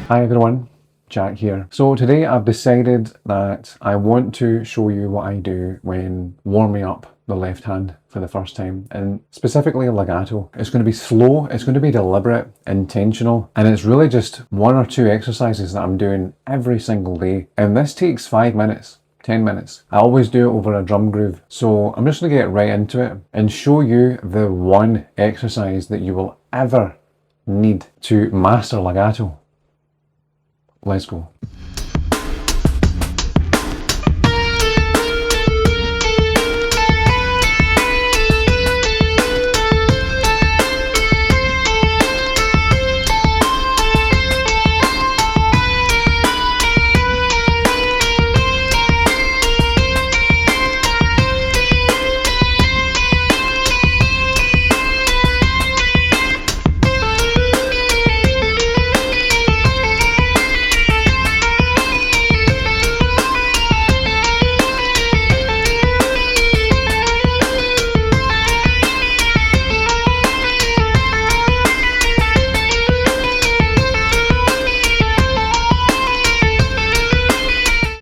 Hi everyone, Jack here. So today I've decided that I want to show you what I do when warming up the left hand for the first time, and specifically legato. It's going to be slow, it's going to be deliberate, intentional, and it's really just one or two exercises that I'm doing every single day. And this takes 5 minutes. 10 minutes. I always do it over a drum groove. So I'm just going to get right into it and show you the one exercise that you will ever need to master legato. Let's go.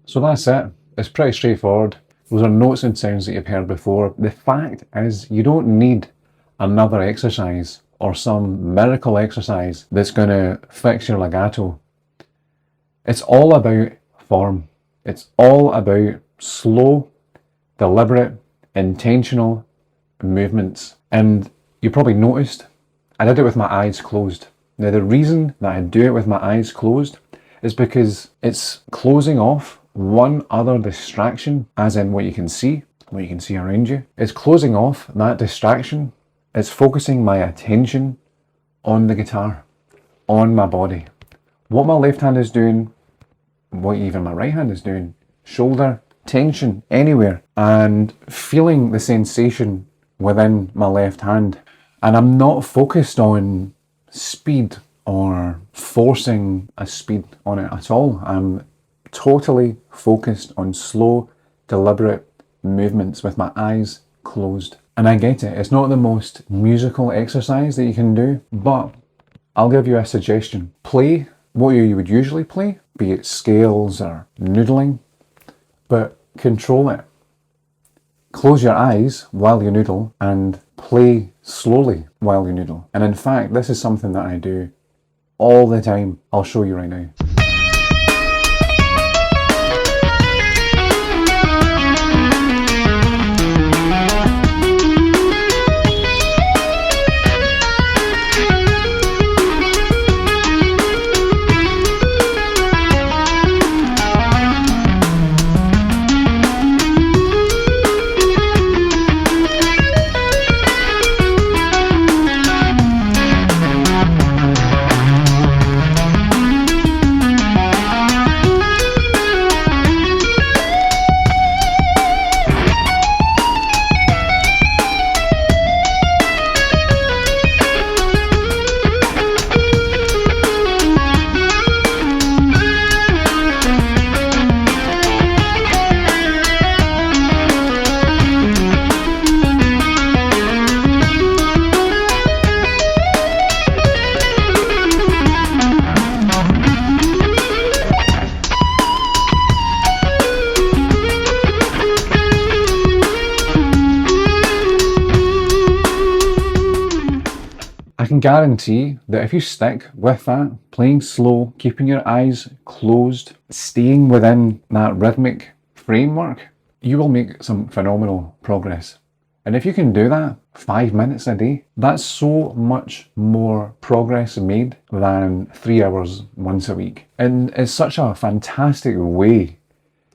So that's it. It's pretty straightforward. Those are notes and sounds that you've heard before. The fact is, you don't need another exercise or some miracle exercise that's going to fix your legato. It's all about form. It's all about slow, deliberate, intentional movements. And you probably noticed I did it with my eyes closed. Now the reason that I do it with my eyes closed is because it's closing off one other distraction, as in what you can see around you. It's closing off that distraction. It's focusing my attention on the guitar, on my body. What my left hand is doing, what even my right hand is doing, shoulder, tension, anywhere, and feeling the sensation within my left hand. And I'm not focused on speed or forcing a speed on it at all. I'm totally focused on slow, deliberate movements with my eyes closed. And I get it, it's not the most musical exercise that you can do, but I'll give you a suggestion. Play what you would usually play, be it scales or noodling, but control it. Close your eyes while you noodle and play slowly while you noodle. And in fact, this is something that I do all the time. I'll show you right now. I can guarantee that if you stick with that, playing slow, keeping your eyes closed, staying within that rhythmic framework, you will make some phenomenal progress. And if you can do that 5 minutes a day, that's so much more progress made than 3 hours once a week. And it's such a fantastic way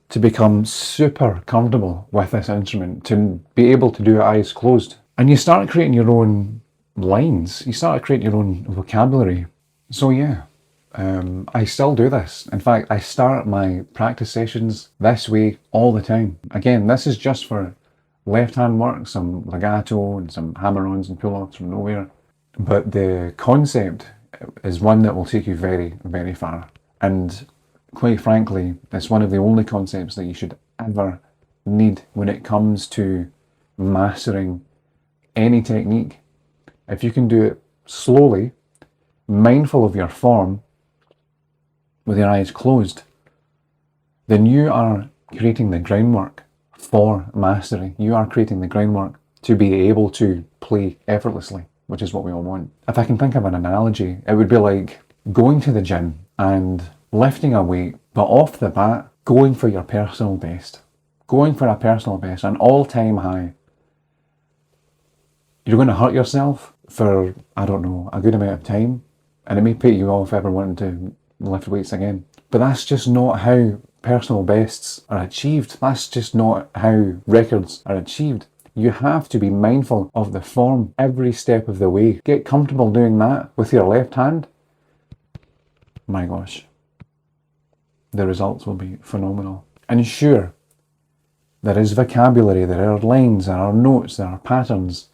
to become super comfortable with this instrument, to be able to do it eyes closed. And you start creating your own lines, you start creating your own vocabulary. So yeah, I still do this. In fact, I start my practice sessions this way all the time. Again, this is just for left hand work, some legato and some hammer-ons and pull-offs from nowhere. But the concept is one that will take you very, very far. And quite frankly, it's one of the only concepts that you should ever need when it comes to mastering any technique. If you can do it slowly, mindful of your form, with your eyes closed, then you are creating the groundwork for mastery. You are creating the groundwork to be able to play effortlessly, which is what we all want. If I can think of an analogy, it would be like going to the gym and lifting a weight, but off the bat, going for your personal best. Going for a personal best, an all-time high. You're going to hurt yourself for, I don't know, a good amount of time, and it may put you off ever wanting to lift weights again. But that's just not how personal bests are achieved. That's just not how records are achieved. You have to be mindful of the form every step of the way. Get comfortable doing that with your left hand. My gosh, the results will be phenomenal. And sure, there is vocabulary, there are lines, there are notes, there are patterns.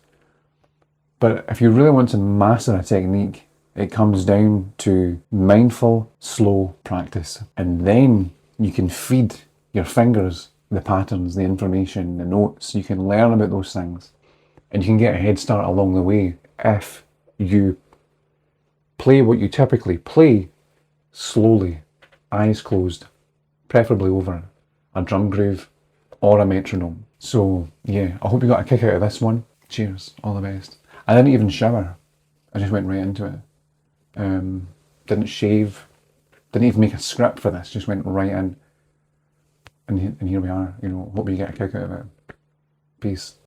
But if you really want to master a technique, it comes down to mindful, slow practice. And then you can feed your fingers the patterns, the information, the notes. You can learn about those things. And you can get a head start along the way if you play what you typically play slowly, eyes closed, preferably over a drum groove or a metronome. So yeah, I hope you got a kick out of this one. Cheers, all the best. I didn't even shower. I just went right into it. Didn't shave, didn't even make a script for this, just went right in. And here we are, hope you get a kick out of it. Peace.